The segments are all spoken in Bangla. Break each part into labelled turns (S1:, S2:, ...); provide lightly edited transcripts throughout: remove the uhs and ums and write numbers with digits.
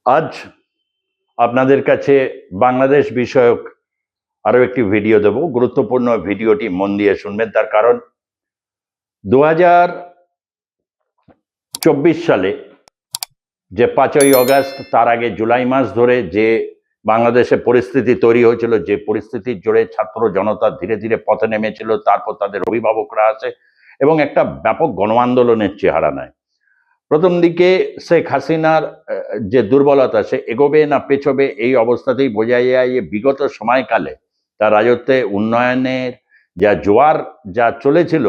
S1: আজ আপনাদের কাছে বাংলাদেশ বিষয়ক আরো একটি ভিডিও দেব। গুরুত্বপূর্ণ ভিডিওটি মন দিয়ে শুনবেন, তার কারণ 2024 সালে যে 5ই অগস্ট, তার আগে জুলাই মাস ধরে যে বাংলাদেশে পরিস্থিতি তৈরি হয়েছিল, যে পরিস্থিতির জোরে ছাত্র জনতা ধীরে ধীরে পথে নেমেছিল, তারপর তাদের অভিভাবকরা আসে এবং একটা ব্যাপক গণ আন্দোলনের চেহারা নেয়। প্রথম দিকে শেখ হাসিনার যে দুর্বলতা, সে এগোবে না পেছবে এই অবস্থাতেই বোঝা যায় যে বিগত সময়কালে তার রাজত্বে উন্নয়নের যা জোয়ার যা চলেছিল,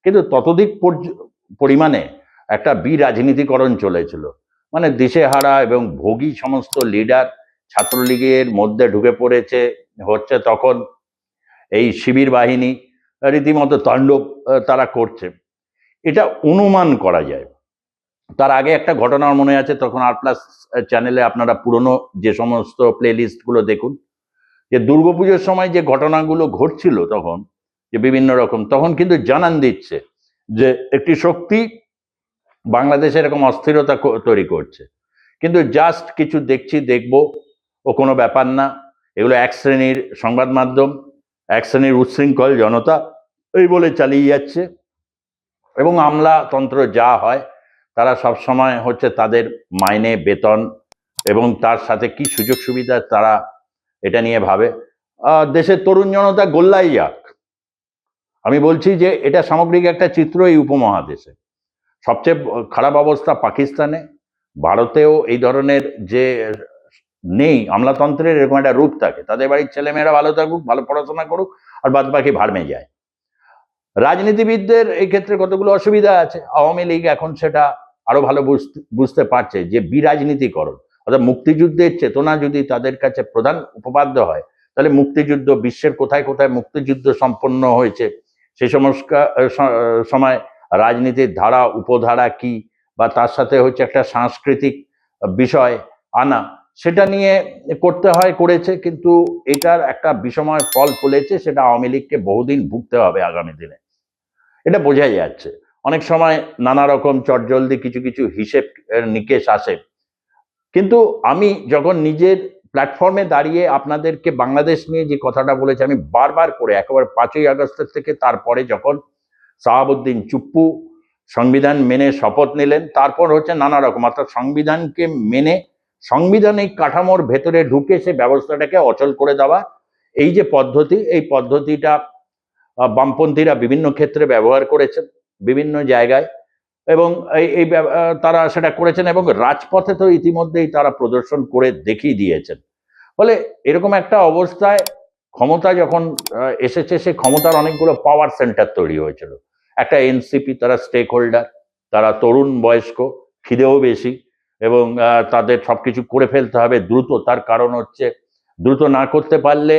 S1: কিন্তু ততোধিক পরিমাণে একটা বিরাজনীতিকরণ চলেছিল। মানে দিশেহারা এবং ভোগী সমস্ত লিডার ছাত্রলীগের মধ্যে ঢুকে পড়েছে। হচ্ছে তখন এই শিবির বাহিনী রীতিমতো তাণ্ডব তারা করছে, এটা অনুমান করা যায়। তার আগে একটা ঘটনা মনে আছে, তখন আর প্লাস চ্যানেলে আপনারা পুরনো যে সমস্ত প্লে লিস্টগুলো দেখুন, যে দুর্গাপুজোর সময় যে ঘটনাগুলো ঘটছিল তখন, যে বিভিন্ন রকম, তখন কিন্তু জানান দিচ্ছে যে একটি শক্তি বাংলাদেশে এরকম অস্থিরতা তৈরি করছে, কিন্তু জাস্ট কিছু দেখবো ও কোনো ব্যাপার না। এগুলো এক শ্রেণীর সংবাদ মাধ্যম, এক শ্রেণীর উচ্ছৃঙ্খল জনতা এই বলে চালিয়ে যাচ্ছে। এবং আমলাতন্ত্র যা হয়, তারা সব সময় হচ্ছে তাদের মাইনে, বেতন এবং তার সাথে কি সুযোগ সুবিধা তারা এটা নিয়ে ভাবে। দেশের তরুণ জনতা গোল্লাই যাক। আমি বলছি যে এটা সামগ্রিক একটা চিত্র এই উপমহাদেশে। সবচেয়ে খারাপ অবস্থা পাকিস্তানে, ভারতেও এই ধরনের যে নেই, আমলাতন্ত্রের এরকম একটা রূপ থাকে, তাদের বাড়ির ছেলেমেয়েরা ভালো থাকুক, ভালো পড়াশোনা করুক, আর বাদ বাকি ভাড়মে যায়। রাজনীতিবিদদের এই ক্ষেত্রে কতগুলো অসুবিধা আছে। আওয়ামী লীগ এখন সেটা আরো ভালো বুঝতে পারছে যে বিরাজনীতিকরণ, অর্থাৎ মুক্তিযুদ্ধের চেতনা যদি তাদের কাছে প্রধান উপপাদ্য হয়, তাহলে মুক্তিযুদ্ধ, বিশ্বের কোথায় কোথায় মুক্তিযুদ্ধ সম্পন্ন হয়েছে, সেই সময় রাজনীতির ধারা উপধারা কি, বা তার সাথে হচ্ছে একটা সাংস্কৃতিক বিষয় আনা, সেটা নিয়ে করতে হয়, করেছে। কিন্তু এটার একটা বিষময় ফল ফলেছে, সেটা আওয়ামী লীগকে বহুদিন ভুগতে হবে আগামী দিনে, এটা বোঝাই যাচ্ছে। অনেক সময় নানা রকম চটজলদি কিছু কিছু হিসেব নিকেশ আসে, কিন্তু আমি যখন নিজের প্ল্যাটফর্মে দাঁড়িয়ে আপনাদেরকে বাংলাদেশ নিয়ে যে কথাটা বলেছি, আমি বারবার করে একেবারে 5ই আগস্টের থেকে তারপরে যখন শাহাবুদ্দিন চুপ্পু সংবিধান মেনে শপথ নিলেন, তারপর হচ্ছে নানা রকম, অর্থাৎ সংবিধানকে মেনে সাংবিধানিক কাঠামোর ভেতরে ঢুকে সে ব্যবস্থাটাকে অচল করে দেওয়া, এই যে পদ্ধতি, এই পদ্ধতিটা বামপন্থীরা বিভিন্ন ক্ষেত্রে ব্যবহার করেছেন বিভিন্ন জায়গায়, এবং এই তারা সেটা করেছেন এবং রাজপথে তো ইতিমধ্যেই তারা প্রদর্শন করে দেখিয়ে দিয়েছেন। ফলে এরকম একটা অবস্থায় ক্ষমতা যখন এসেছে, সে ক্ষমতার অনেকগুলো পাওয়ার সেন্টার তৈরি হয়েছিল। একটা এনসিপি, তারা স্টেক হোল্ডার, তারা তরুণ বয়স্ক, খিদেও বেশি, এবং তাদের সবকিছু করে ফেলতে হবে দ্রুত। তার কারণ হচ্ছে দ্রুত না করতে পারলে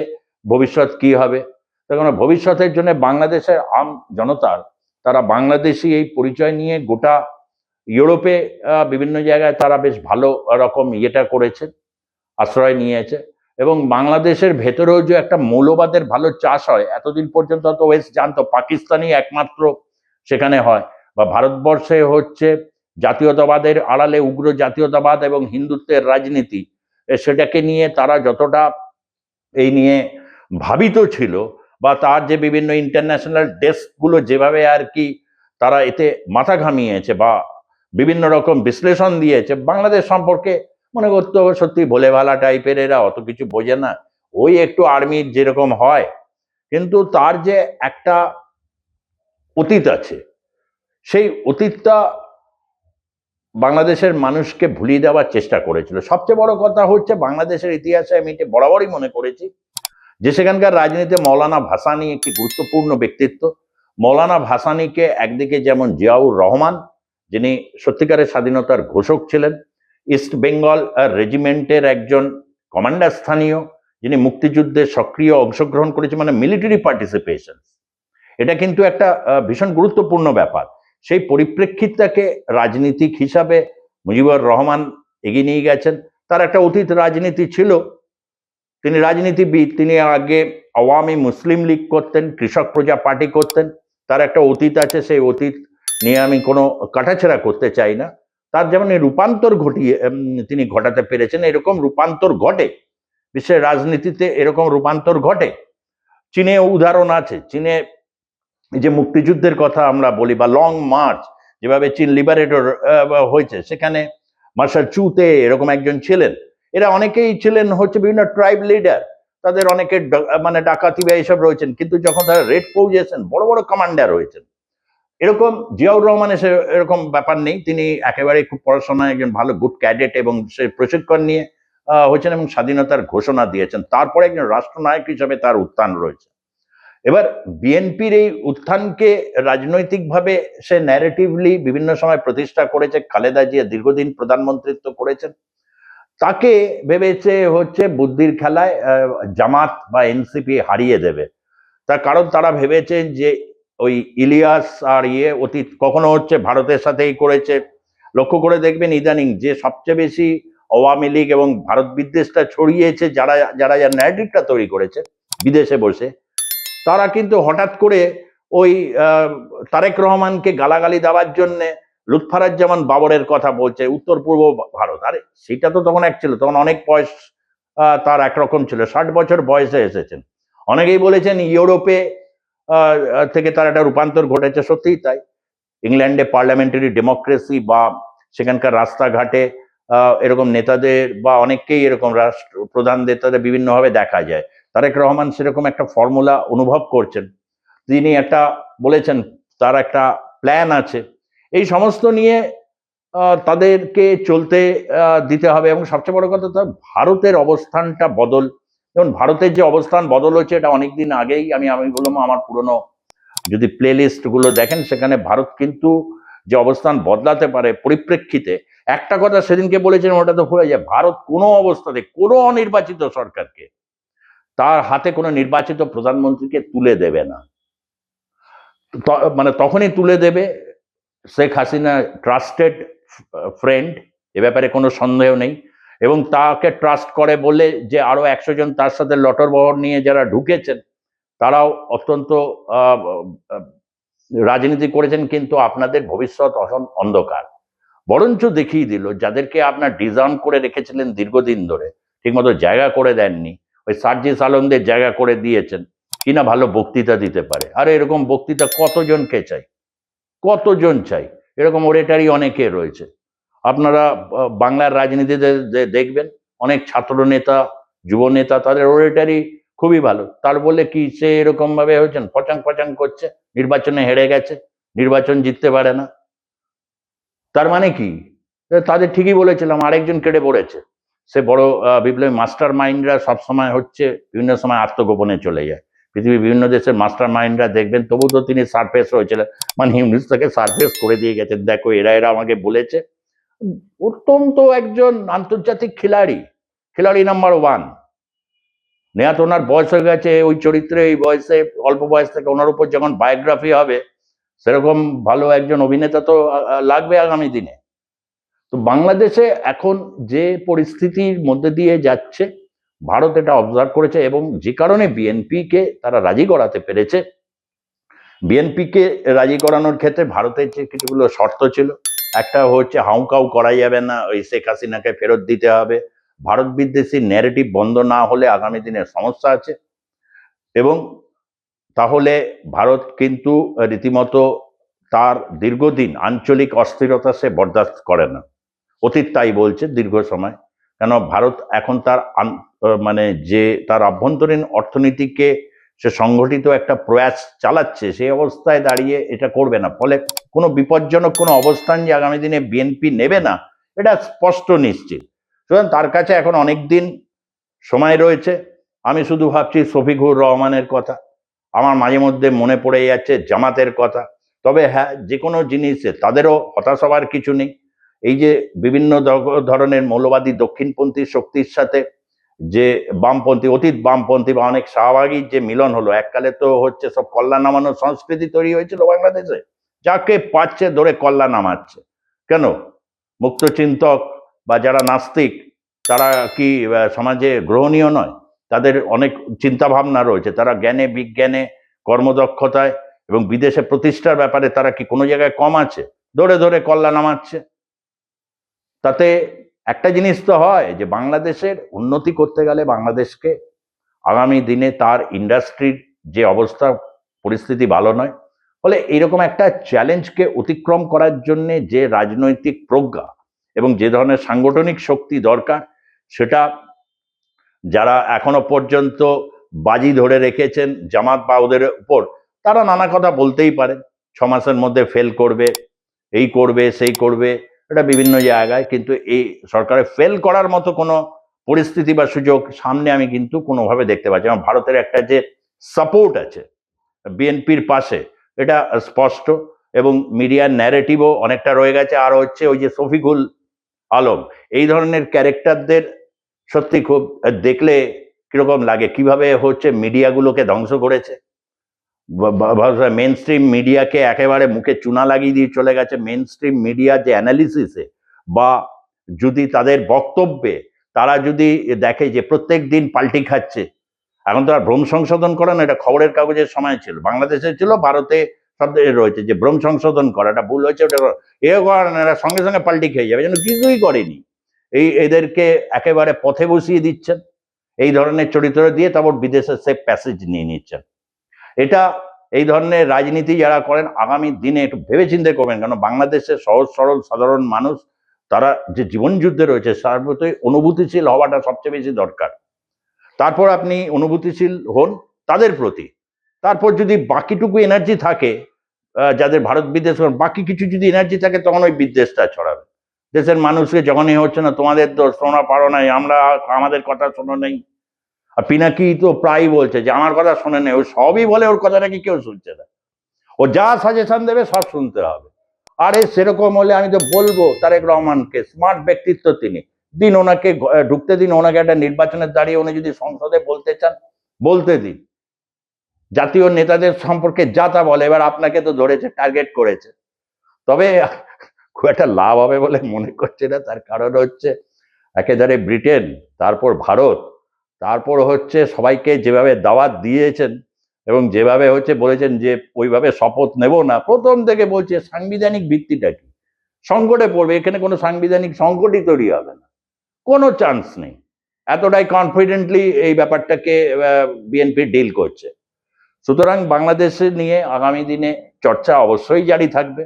S1: ভবিষ্যৎ কি হবে। তখন ভবিষ্যতের জন্য বাংলাদেশের আম জনতার, তারা বাংলাদেশি এই পরিচয় নিয়ে গোটা ইউরোপে বিভিন্ন জায়গায় তারা বেশ ভালো রকম ইয়েটা করেছে, আশ্রয় নিয়েছে। এবং বাংলাদেশের ভেতরেও যে একটা মৌলবাদের ভালো চাষ হয়, এতদিন পর্যন্ত তো ওয়েস্ট জানতো পাকিস্তানি একমাত্র সেখানে হয়, বা ভারতবর্ষে হচ্ছে জাতীয়তাবাদের আড়ালে উগ্র জাতীয়তাবাদ এবং হিন্দুত্বের রাজনীতি, সেটাকে নিয়ে তারা যতটা এই নিয়ে ভাবিত ছিল, বা তার যে বিভিন্ন ইন্টারন্যাশনাল ডেস্কগুলো যেভাবে আর কি তারা এতে মাথা ঘামিয়েছে বা বিভিন্ন রকম বিশ্লেষণ দিয়েছে বাংলাদেশ সম্পর্কে, মনে করতো সত্যি ভোলে ভালা টাইপের, এরা অত কিছু বোঝে না, ওই একটু আর্মির যেরকম হয়। কিন্তু তার যে একটা অতীত আছে, সেই অতীতটা বাংলাদেশের মানুষকে ভুলিয়ে দেওয়ার চেষ্টা করেছিল। সবচেয়ে বড় কথা হচ্ছে, বাংলাদেশের ইতিহাসে আমি এটা বরাবরই মনে করেছি যে সেখানকার রাজনীতিতে মৌলানা ভাসানী একটি গুরুত্বপূর্ণ ব্যক্তিত্ব। মৌলানা ভাসানীকে একদিকে যেমন জিয়াউর রহমান, যিনি সত্যিকারের স্বাধীনতার ঘোষক ছিলেন, ইস্ট বেঙ্গল রেজিমেন্টের একজন কমান্ডার স্থানীয়, যিনি মুক্তিযুদ্ধে সক্রিয় অংশগ্রহণ করেছেন, মানে মিলিটারি পার্টিসিপেশন, এটা কিন্তু একটা ভীষণ গুরুত্বপূর্ণ ব্যাপার। সেই পরিপ্রেক্ষিতটাকে রাজনীতিক হিসাবে মুজিবুর রহমান এগিয়ে নিয়ে গেছেন। তার একটা অতীত রাজনীতি ছিল, তিনি রাজনীতিবিদ, তিনি আগে আওয়ামী মুসলিম লীগ করতেন, কৃষক প্রজা পার্টি করতেন, তার একটা অতীত আছে। সেই অতীত নিয়ে আমি কোনো কাটাছেড়া করতে চাই না। তার যেমন এই রূপান্তর তিনি ঘটাতে পেরেছেন, এরকম রূপান্তর ঘটে বিশ্বের রাজনীতিতে, এরকম রূপান্তর ঘটে। চীনে উদাহরণ আছে। চীনে যে মুক্তিযুদ্ধের কথা আমরা বলি বা লং মার্চ, যেভাবে চীন লিবারেটর হয়েছে, সেখানে মার্শাল চুতে এরকম একজন ছিলেন। এরা অনেকেই ছিলেন হচ্ছে বিভিন্ন ট্রাইব লিডার, তাদের অনেকের মানে ডাকাতি বা এইসব রয়েছেন, কিন্তু যখন তারা রেড পৌঁছেছেন বড় বড় কমান্ডার হয়েছেন। এরকম জিয়াউর রহমানের এরকম ব্যাপার নেই, তিনি একেবারে খুব পড়াশোনায় একজন ভালো গুড ক্যাডেট এবং সে প্রশিক্ষণ নিয়ে হয়েছেন এবং স্বাধীনতার ঘোষণা দিয়েছেন। তারপরে একজন রাষ্ট্রনায়ক হিসাবে তার উত্থান রয়েছে। এবার বিএনপির এই উত্থানকে রাজনৈতিকভাবে সে ন্যারেটিভলি বিভিন্ন সময় প্রতিষ্ঠা করেছে। খালেদা জিয়া দীর্ঘদিন প্রধানমন্ত্রিত্ব করেছেন, তাকে ভেবেছে হচ্ছে বুদ্ধির খেলায় জামাত বা এনসিপি হারিয়ে দেবে। তার কারণ তারা ভেবেছেন যে ওই ইলিয়াস আর অতীত কখনো হচ্ছে ভারতের সাথেই করেছে। লক্ষ্য করে দেখবেন ইদানিং যে সবচেয়ে বেশি আওয়ামী লীগ এবং ভারত বিদ্বেষটা ছড়িয়েছে, যারা যারা ন্যারেটিভটা তৈরি করেছে বিদেশে বসে, তারা কিন্তু হঠাৎ করে ওই তারেক রহমানকে গালাগালি দেওয়ার জন্য লুৎফারাজ্জামান বাবরের কথা বলছে, উত্তর পূর্ব ভারত। আরে সেটা তো তখন এক ছিল, তখন অনেক বয়স তার একরকম ছিল, 60 বছর বয়সে এসেছেন। অনেকেই বলেছেন ইউরোপে থেকে তার একটা রূপান্তর ঘটেছে, সত্যিই তাই। ইংল্যান্ডে পার্লামেন্টারি ডেমোক্রেসি বা সেখানকার রাস্তাঘাটে এরকম নেতাদের বা অনেককেই এরকম রাষ্ট্র প্রধান নেতাদের বিভিন্নভাবে দেখা যায়। তারেক রহমান সেরকম একটা ফর্মুলা অনুভব করছেন, তিনি একটা বলেছেন তার একটা প্ল্যান আছে, এই সমস্ত নিয়ে তাদেরকে চলতে দিতে হবে। এবং সবচেয়ে বড় কথা, তার ভারতের অবস্থানটা বদল, যেমন ভারতের যে অবস্থান বদল হচ্ছে এটা অনেকদিন আগেই আমি বললাম, আমার পুরনো যদি প্লে লিস্ট গুলো দেখেন, সেখানে ভারত কিন্তু যে অবস্থান বদলাতে পারে পরিপ্রেক্ষিতে, একটা কথা সেদিনকে বলেছেন, ওটা তো ভুলে যায়, ভারত কোনো অবস্থাতে কোনো অনির্বাচিত সরকারকে তার হাতে কোনো নির্বাচিত প্রধানমন্ত্রীকে তুলে দেবে না। মানে তখনই তুলে দেবে শেখ হাসিনা ট্রাস্টেড ফ্রেন্ড, এ ব্যাপারে কোনো সন্দেহ নেই। এবং তাকে ট্রাস্ট করে বলে যে আরো 100 জন তার সাথে লটর বহর নিয়ে যারা ঢুকেছেন, তারাও অত্যন্ত রাজনীতি করেছেন, কিন্তু আপনাদের ভবিষ্যৎ অন্ধকার। বরঞ্চ দেখিয়ে দিল যাদেরকে আপনার ডিজার্ভ করে রেখেছিলেন দীর্ঘদিন ধরে, ঠিকমতো জায়গা করে দেননি। ওই সার্জিস আলমদের জায়গা করে দিয়েছেন কিনা ভালো বক্তৃতা দিতে পারে। আর এরকম বক্তৃতা কতজনকে চাই, কতজন চাই? এরকম ওরেটারি অনেকে রয়েছে। আপনারা বাংলার রাজনীতিতে দেখবেন অনেক ছাত্র নেতা, যুব নেতা, তাদের ওরেটারি খুবই ভালো। তার বলে কি সে এরকম ভাবে হয়েছেন পচাং পচাং করছে, নির্বাচনে হেরে গেছে, নির্বাচন জিততে পারে না? তার মানে কি? তাদের ঠিকই বলেছিলাম, আরেকজন কেটে পড়েছে। সে বড় বিপ্লবী মাস্টার মাইন্ডরা সবসময় হচ্ছে বিভিন্ন সময় আত্মগোপনে চলে যায়। পৃথিবীর বিভিন্ন দেশের মাস্টার মাইন্ডরা দেখবেন, তবু তো তিনি সারফেস হয়েছিলেন, মানে হিউম্যানিস্ট তাকে সারফেস করে দিয়ে গেছেন, দেখো এরা এরা আমাকে বলেছে। অত্যন্ত একজন আন্তর্জাতিক খিলাড়ি নাম্বার 1। নেহাত ওনার বয়স হয়ে গেছে, ওই চরিত্রে এই বয়সে, অল্প বয়স থেকে ওনার উপর যখন বায়োগ্রাফি হবে, সেরকম ভালো একজন অভিনেতা তো লাগবে আগামী দিনে। তো বাংলাদেশে এখন যে পরিস্থিতির মধ্যে দিয়ে যাচ্ছে, ভারত এটা অবজার্ভ করেছে এবং যে কারণে বিএনপিকে তারা রাজি করাতে পেরেছে। বিএনপিকে রাজি করানোর ক্ষেত্রে ভারতের যে কিছুগুলো শর্ত ছিল, একটা হচ্ছে হাউকাউ করা যাবে না, ওই শেখ হাসিনাকে ফেরত দিতে হবে, ভারত বিদ্বেষী ন্যারেটিভ বন্ধ না হলে আগামী দিনের সমস্যা আছে, এবং তাহলে ভারত কিন্তু রীতিমতো তার দীর্ঘদিন আঞ্চলিক অস্থিরতা সে বরদাস্ত করে না। অতীত তাই বলছে দীর্ঘ সময়। কেন ভারত এখন তার মানে যে তার আভ্যন্তরীণ অর্থনীতিকে সে সংগঠিত একটা প্রয়াস চালাচ্ছে, সেই অবস্থায় দাঁড়িয়ে এটা করবে না। ফলে কোনো বিপজ্জনক কোনো অবস্থান যে আগামী দিনে বিএনপি নেবে না, এটা স্পষ্ট নিশ্চিত। সুতরাং তার কাছে এখন অনেক দিন সময় রয়েছে। আমি শুধু ভাবছি শফিকুর রহমানের কথা, আমার মাঝে মধ্যে মনে পড়ে যাচ্ছে জামাতের কথা। তবে হ্যাঁ, যে কোনো জিনিসে তাদেরও হতাশ হওয়ার কিছু নেই। এই যে বিভিন্ন ধরনের মৌলবাদী দক্ষিণপন্থী শক্তির সাথে যে বামপন্থী, অতীত বামপন্থী বা অনেক শাহবাগীর যে মিলন হলো, এককালে তো হচ্ছে সব কল্লা নামানোর সংস্কৃতি তৈরি হয়েছিল বাংলাদেশে, যাকে পাচ্ছে ধরে কল্লা নামাচ্ছে। কেন? মুক্তচিন্তক বা যারা নাস্তিক, তারা কি সমাজে গ্রহণীয় নয়? তাদের অনেক চিন্তা ভাবনা রয়েছে, তারা জ্ঞানে বিজ্ঞানে কর্মদক্ষতায় এবং বিদেশে প্রতিষ্ঠার ব্যাপারে তারা কি কোনো জায়গায় কম আছে? ধরে ধরে কল্লা নামাচ্ছে। তাতে একটা জিনিস তো হয় যে বাংলাদেশের উন্নতি করতে গেলে বাংলাদেশকে আগামী দিনে তার ইন্ডাস্ট্রির যে অবস্থা পরিস্থিতি ভালো নয়, ফলে এইরকম একটা চ্যালেঞ্জকে অতিক্রম করার জন্য যে রাজনৈতিক প্রজ্ঞা এবং যে ধরনের সাংগঠনিক শক্তি দরকার, সেটা যারা এখনো পর্যন্ত বাজি ধরে রেখেছেন জামাত বা ওদের উপর, তারা নানা কথা বলতেই পারে, 6 মাসের মধ্যে ফেল করবে, এই করবে সেই করবে, এটা বিভিন্ন জায়গায়, কিন্তু এই সরকারের ফেল করার মতো কোনো পরিস্থিতি বা সুযোগ সামনে আমি কিন্তু কোনোভাবে দেখতে পাচ্ছি। আমার ভারতের একটা যে সাপোর্ট আছে বিএনপির পাশে, এটা স্পষ্ট, এবং মিডিয়ার ন্যারেটিভও অনেকটা রয়ে গেছে। আর হচ্ছে ওই যে শফিকুল আলম, এই ধরনের ক্যারেক্টারদের সত্যি খুব দেখলে কিরকম লাগে, কিভাবে হচ্ছে মিডিয়াগুলোকে ধ্বংস করেছে। মেন স্ট্রিম মিডিয়াকে একেবারে মুখে চুনা লাগিয়ে দিয়ে চলে গেছে। মেন স্ট্রিম মিডিয়া যে অ্যানালিসিসে বা যদি তাদের বক্তব্যে তারা যদি দেখে যে প্রত্যেক দিন পাল্টি খাচ্ছে, এখন তো আর ভ্রম সংশোধন করা না, এটা খবরের কাগজের সময় ছিল, বাংলাদেশে ছিল, ভারতে সব রয়েছে, যে ভ্রম সংশোধন করা, এটা ভুল হয়েছে, ওটা এ করেন, এরা সঙ্গে সঙ্গে পাল্টি খেয়ে যাবে, যেন কিছুই করেনি। এদেরকে একেবারে পথে বসিয়ে দিচ্ছেন এই ধরনের চরিত্র দিয়ে, তারপর বিদেশে সেফ প্যাসেজ নিয়ে নিচ্ছেন। এটা এই ধরনের রাজনীতি যারা করেন আগামী দিনে একটু ভেবেচিন্তে করবেন, কারণ বাংলাদেশের সহজ সরল সাধারণ মানুষ, তারা যে জীবন যুদ্ধে রয়েছে তার প্রতি অনুভূতিশীল হওয়াটা সবচেয়ে বেশি দরকার। তারপর আপনি অনুভূতিশীল হন তাদের প্রতি, তারপর যদি বাকিটুকু এনার্জি থাকে, যাদের ভারত বিদেশ, বাকি কিছু যদি এনার্জি থাকে, তখন ওই বিদ্বেষটা ছড়াবে। দেশের মানুষকে যখনই হচ্ছে না তোমাদের দোষ, তোমরা পারো নাই, আমরা আমাদের কথা শোনো নেই। আর পিনাকি তো প্রায় বলছে যে আমার কথা শোনে নেই, ও সবই বলে, ওর কথা নাকি কেউ শুনছে না, ও যা সাজেশন দেবে সব শুনতে হবে। আরে সেরকম হলে আমি তো বলবো তারেক রহমানকে, স্মার্ট ব্যক্তিত্ব তিনি, দিন ওনাকে ঢুকতে দিন, ওনাকে একটা নির্বাচনের দাঁড়িয়ে উনি যদি সংসদে বলতে চান বলতে দিন, জাতীয় নেতাদের সম্পর্কে যা তা বলে। এবার আপনাকে তো ধরেছে, টার্গেট করেছে, তবে খুব একটা লাভ হবে বলে মনে করছে না। তার কারণ হচ্ছে একেধারে ব্রিটেন, তারপর ভারত, তারপর হচ্ছে সবাইকে যেভাবে দাওয়াত দিয়েছেন এবং যেভাবে হচ্ছে বলেছেন যে ওইভাবে শপথ নেব না, প্রথম থেকে বলছে সাংবিধানিক ভিত্তিটা কি, সংকটে পড়বে, এখানে কোনো সাংবিধানিক সংকটই তৈরি হবে না, কোনো চান্স নেই, এতটাই কনফিডেন্টলি এই ব্যাপারটাকে বিএনপি ডিল করছে। সুতরাং বাংলাদেশে নিয়ে আগামী দিনে চর্চা অবশ্যই জারি থাকবে।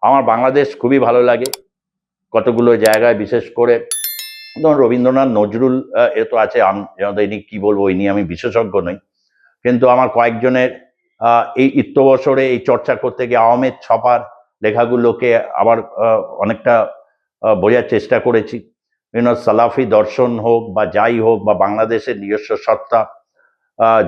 S1: আমার বাংলাদেশ খুবই ভালো লাগে কতগুলো জায়গায়, বিশেষ করে ধরুন রবীন্দ্রনাথ নজরুল, এ তো আছে, ইনি কি বলবো, এই নিয়ে আমি বিশেষজ্ঞ নই, কিন্তু আমার কয়েকজনের এই ইত্যবসরে এই চর্চা করতে গিয়ে আহমেদ ছপার লেখাগুলোকে আবার অনেকটা বোঝার চেষ্টা করেছি। বিভিন্ন সালাফি দর্শন হোক বা যাই হোক, বা বাংলাদেশের নিজস্ব সত্তা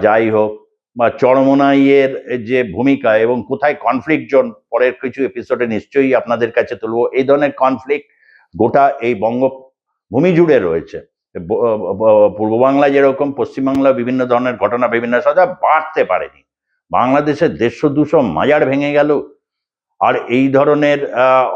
S1: যাই হোক, বা চরমোনাইয়ের যে ভূমিকা এবং কোথায় কনফ্লিক্ট জোন, পরের কিছু এপিসোডে নিশ্চয়ই আপনাদের কাছে তুলবো। এই ধরনের কনফ্লিক্ট গোটা এই বঙ্গভূমি জুড়ে রয়েছে। পূর্ব বাংলায় যেরকম, পশ্চিমবাংলা বিভিন্ন ধরনের ঘটনা বিভিন্ন সাথে বাড়তে পারেনি, বাংলাদেশের 150-200 মাজার ভেঙে গেল, আর এই ধরনের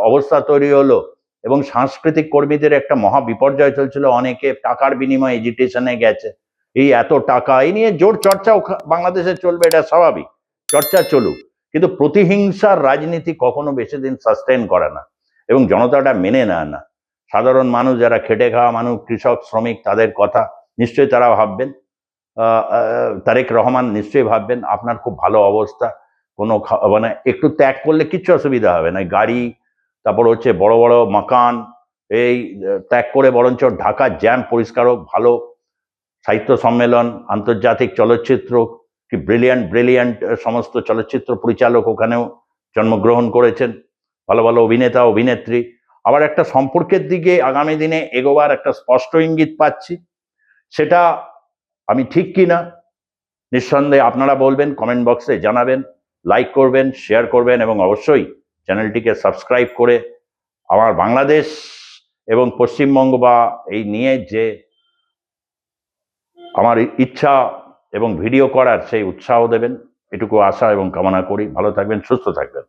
S1: অবস্থা তৈরি হলো, এবং সাংস্কৃতিক কর্মীদের একটা মহা বিপর্যয় চলছিল, অনেকে টাকার বিনিময়ে এজিটেশনে গেছে, এই এত টাকা, এই নিয়ে জোর চর্চা বাংলাদেশে চলবে, এটা স্বাভাবিক, চর্চা চলুক, কিন্তু প্রতিহিংসার রাজনীতি কখনো বেশি দিন সাস্টেন করে না, এবং জনতাটা মেনে নেয় না। সাধারণ মানুষ, যারা খেটে খাওয়া মানুষ, কৃষক শ্রমিক, তাদের কথা নিশ্চয়ই তারা ভাববেন। তারেক রহমান নিশ্চয়ই ভাববেন, আপনার খুব ভালো অবস্থা, কোনো মানে একটু ত্যাগ করলে কিচ্ছু অসুবিধা হবে না, গাড়ি, তারপর হচ্ছে বড় বড় মাকান, এই ত্যাগ করে বরঞ্চ ঢাকা জ্যাম পরিষ্কার হোক, ভালো সাহিত্য সম্মেলন, আন্তর্জাতিক চলচ্চিত্র, কি ব্রিলিয়ান্ট ব্রিলিয়ান্ট সমস্ত চলচ্চিত্র পরিচালক ওখানেও জন্মগ্রহণ করেছেন, ভালো ভালো অভিনেতা অভিনেত্রী। আবার একটা সম্পর্কের দিকে আগামী দিনে এগোবার একটা স্পষ্ট ইঙ্গিত পাচ্ছি, সেটা আমি ঠিক কিনা নিঃসন্দেহে আপনারা বলবেন, কমেন্ট বক্সে জানাবেন, লাইক করবেন, শেয়ার করবেন, এবং অবশ্যই চ্যানেলটিকে সাবস্ক্রাইব করে আমার বাংলাদেশ এবং পশ্চিমবঙ্গ বা এই নিয়ে যে আমার ইচ্ছা এবং ভিডিও করার সেই উৎসাহ দেবেন, এটুকু আশা এবং কামনা করি। ভালো থাকবেন, সুস্থ থাকবেন।